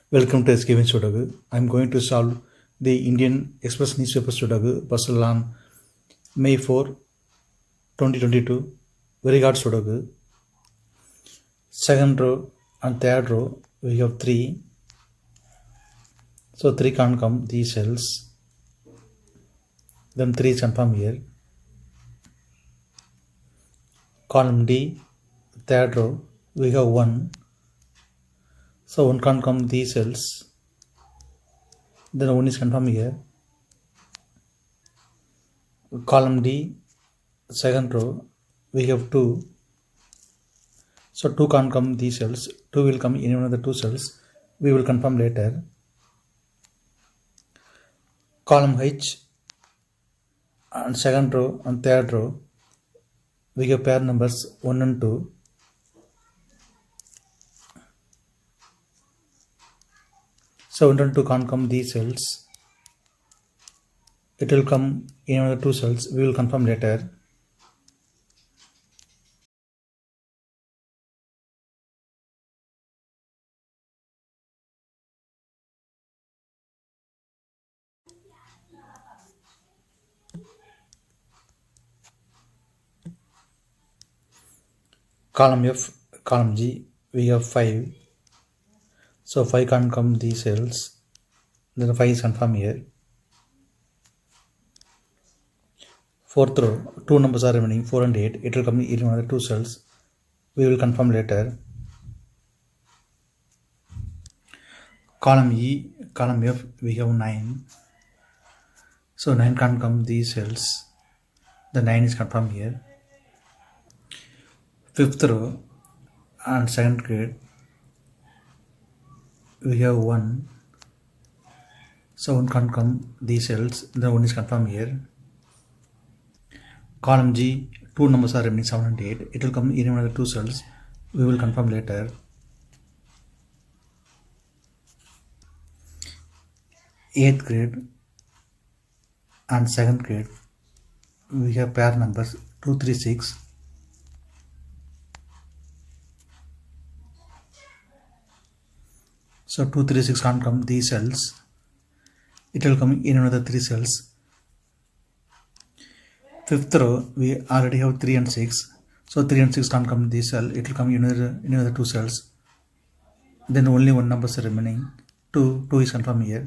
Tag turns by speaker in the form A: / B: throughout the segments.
A: Welcome to SkVm Sudoku. I am going to solve the Indian Express newspaper Sudoku puzzle on May 4, 2022. Very hard Sudoku. Second row and third row we have 3. So 3 can't come these cells. Then 3 is confirmed here. Column D, third row we have 1. So 1 can't come these cells. Then 1 is confirmed here. Column D, second row we have 2. So 2 can't come these cells. 2 will come in one of the 2 cells. We will confirm later. Column H and second row and third row we have pair numbers 1 and 2. So 1 and 2 can't come these cells. It will come in one of the 2 cells. We will confirm later. Column F, column G, we have 5. So 5 can't come these cells. Then 5 is confirmed here. Fourth row, 2 numbers are remaining, 4 and 8. It will come in one of the 2 cells. We will confirm later. Column E, column F, we have 9. So 9 can't come these cells. The 9 is confirmed here. Fifth row and second grade we have 1. So 1 can't come these cells. The 1 is confirmed here. Column G, 2 numbers are remaining, 7 and 8. It will come in one of the 2 cells. We will confirm later. 8th grade and 2nd grade we have pair numbers 2, 3, 6. So 2, 3, 6 can't come these cells. It will come in another 3 cells. Fifth row we already have 3 and 6. So 3 and 6 can't come this cell. It will come in another 2 cells. Then only one number is remaining. 2 is confirmed here.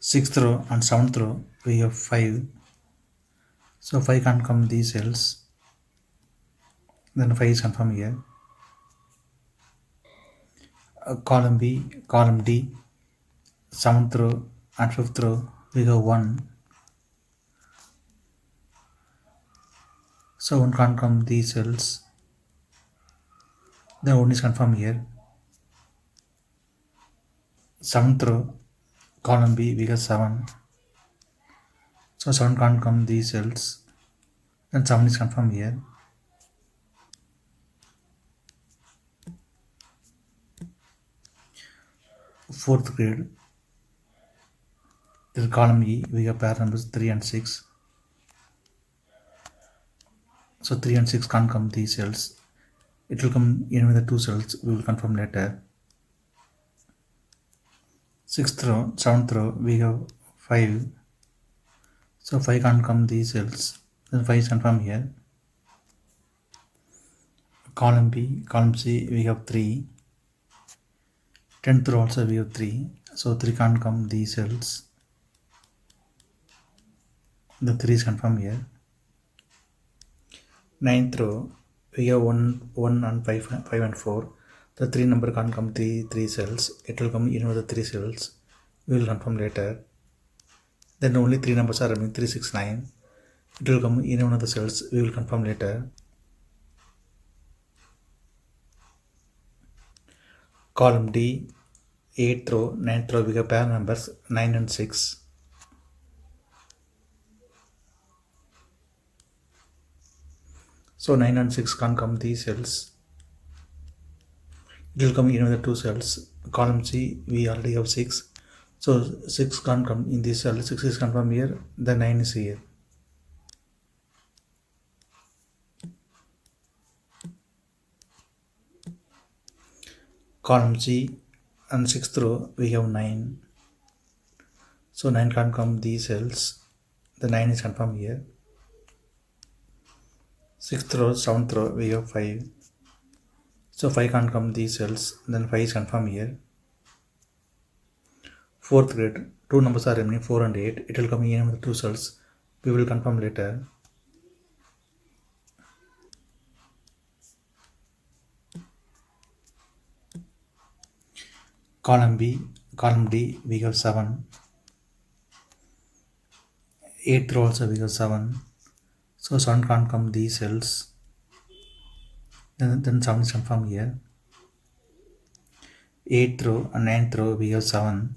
A: Sixth row and 7th row we have 5. So 5 can't come these cells. Then 5 is confirmed here. Column B, column D, 7th row and 5th row we have 1. So 1 can't come these cells. Then 1 is confirmed here. 7th row, column B we have 7. So 7 can't come these cells. Then 7 is confirmed here. Fourth grade, this is column E, we have pair numbers 3 and 6. So 3 and 6 can't come these cells. It will come in with the 2 cells. We will confirm later. 6th row, 7th row, we have 5. So 5 can't come these cells. Then 5 is confirmed here. Column B, column C, we have 3. 10th row also we have 3. So 3 can't come these cells. The 3 is confirmed here. 9th row we have 1 and 5 and 4. The 3 number can't come 3 cells. It will come in with the 3 cells. We will confirm later. Then only 3 numbers are remaining, 3, 6, 9. It will come in one of the cells. We will confirm later. Column D, 8th row, 9th row we have pair numbers 9 and 6. So 9 and 6 can't come these cells. It will come in the two cells. Column C, we already have 6. So 6 can't come in this cell. 6 is confirmed here. The 9 is here. Column C and 6th row we have 9. So 9 can't come these cells. The 9 is confirmed here. 6th row, 7th row we have 5. So 5 can't come these cells. Then 5 is confirmed here. 4th grid, 2 numbers are remaining, 4 and 8. It will come in with 2 cells. We will confirm later. Column B, column D we have 7. 8th row also we have 7. So 7 can't come these cells. Then 7 is confirmed here. 8th row and 9th row we have 7.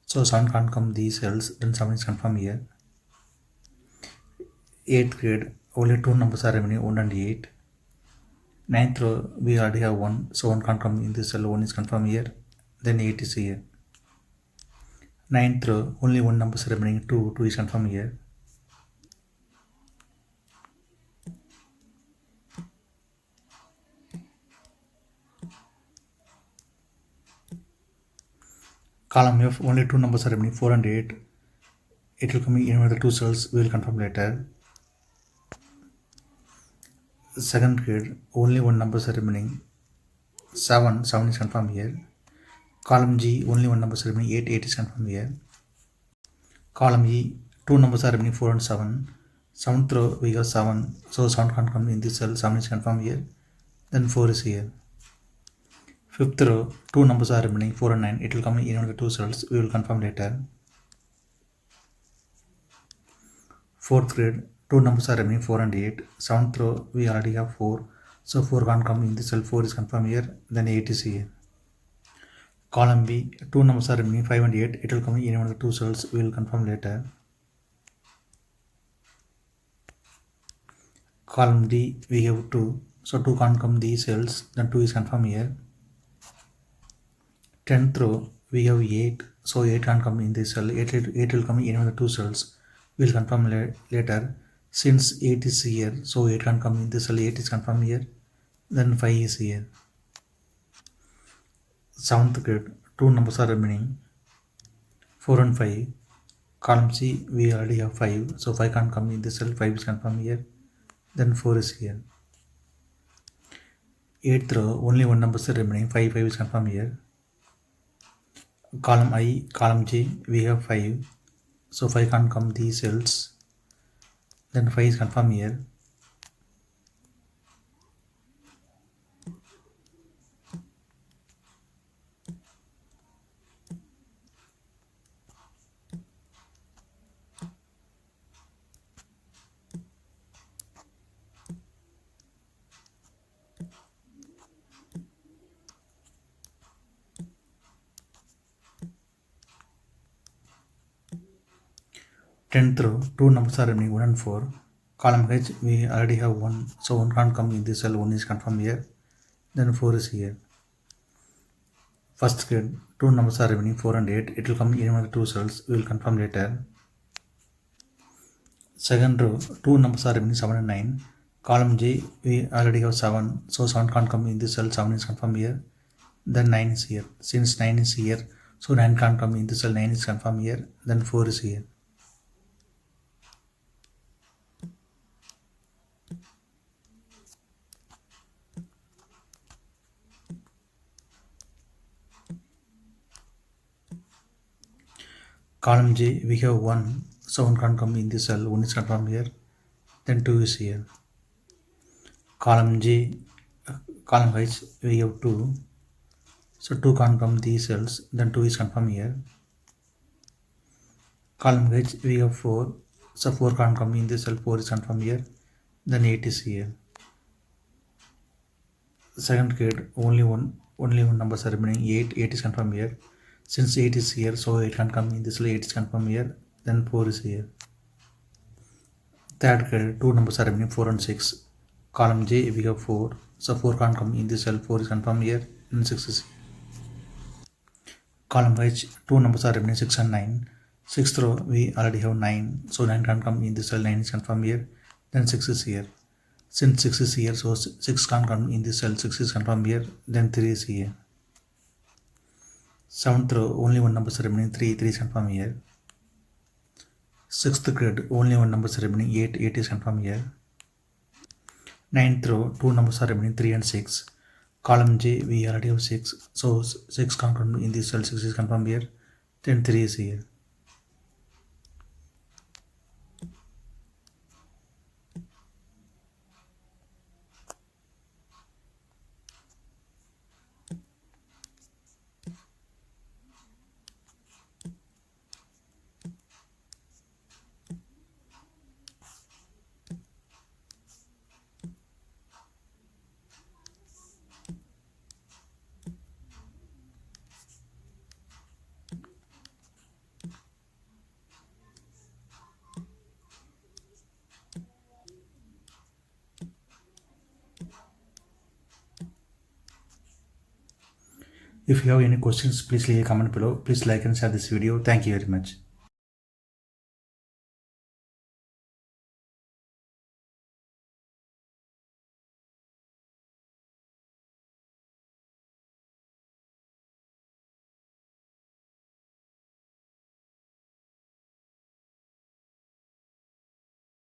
A: So 7 can't come these cells. Then 7 is confirmed here. 8th grade, only 2 numbers are remaining, 1 and 8. 9th row we already have 1. So 1 can't come in this cell. 1 is confirmed here. Then 8 is here. 9th row, only 1 number is remaining, 2. 2 is confirmed here. Column F, only 2 numbers are remaining, 4 and 8. It will come in the 2 cells. We will confirm later. Second grade, only 1 numbers are remaining, 7. 7 is confirmed here. Column G, only 1 number is remaining, 8. 8 is confirmed here. Column E, 2 numbers are remaining, 4 and 7. 7th row we have 7. So 7 can't come in this cell. 7 is confirmed here. Then 4 is here. 5th row, 2 numbers are remaining, 4 and 9. It will come in the 2 cells. We will confirm later. 4th grade, 2 numbers are remaining, 4 and 8. 7th row we already have 4. So 4 can't come in this cell. 4 is confirmed here. Then 8 is here. Column B, 2 numbers are remaining, 5 and 8. It will come in one of the 2 cells. We will confirm later. Column D, we have 2. So 2 can't come these cells. Then 2 is confirmed here. 10th row, we have 8. So 8 can't come in this cell. 8 will come in one of the 2 cells. We will confirm later. Since 8 is here, so 8 can't come in this cell. 8 is confirmed here. Then 5 is here. 7th grade, 2 numbers are remaining, 4 and 5. Column C, we already have 5. So 5 can't come in this cell. 5 is confirmed here. Then 4 is here. 8th row, only 1 number is remaining, 5. 5 is confirmed here. Column I, column J, we have 5. So 5 can't come these cells. Then 5 is confirmed here. Tenth row, 2 numbers are remaining, 1 and 4. Column H, we already have 1. So 1 can't come in this cell. 1 is confirmed here. Then 4 is here. First grade, 2 numbers are remaining, 4 and 8. It will come in one of the 2 cells. We will confirm later. Second row, 2 numbers are remaining, 7 and 9. Column J, we already have 7. So 7 can't come in this cell. 7 is confirmed here. Then 9 is here. Since 9 is here, so 9 can't come in this cell. 9 is confirmed here. Then 4 is here. Column J, we have 1. So 1 can't come in this cell. 1 is confirmed here. Then 2 is here. Column J, column H, we have 2. So 2 can't come these cells. Then 2 is confirmed here. Column H, we have 4. So 4 can't come in this cell. 4 is confirmed here. Then 8 is here. Second grade, only one numbers are remaining, 8. 8 is confirmed here. Since 8 is here, so 8 can't come in this cell. 8 is confirmed here. Then 4 is here. Third credit, two numbers are remaining 4 and 6. Column J, we have 4. So 4 can't come in this cell, 4 is confirmed here, and 6 is here. Column H, two numbers are remaining 6 and 9. Sixth row, we already have 9. So 9 can't come in this cell, 9 is confirmed here, then 6 is here. Since 6 is here, so 6 can't come in this cell, 6 is confirmed here, then 3 is here. Seventh row, only one number is remaining 3, 3 is confirmed here. Sixth grid, only one number is remaining 8, 8 is confirmed here. Ninth row, two numbers are remaining 3 and 6. Column J, we already have 6, so 6 can't come in this cell, 6 is confirmed here, then 3 is here. If you have any questions, please leave a comment below. Please like and share this video. Thank you very much.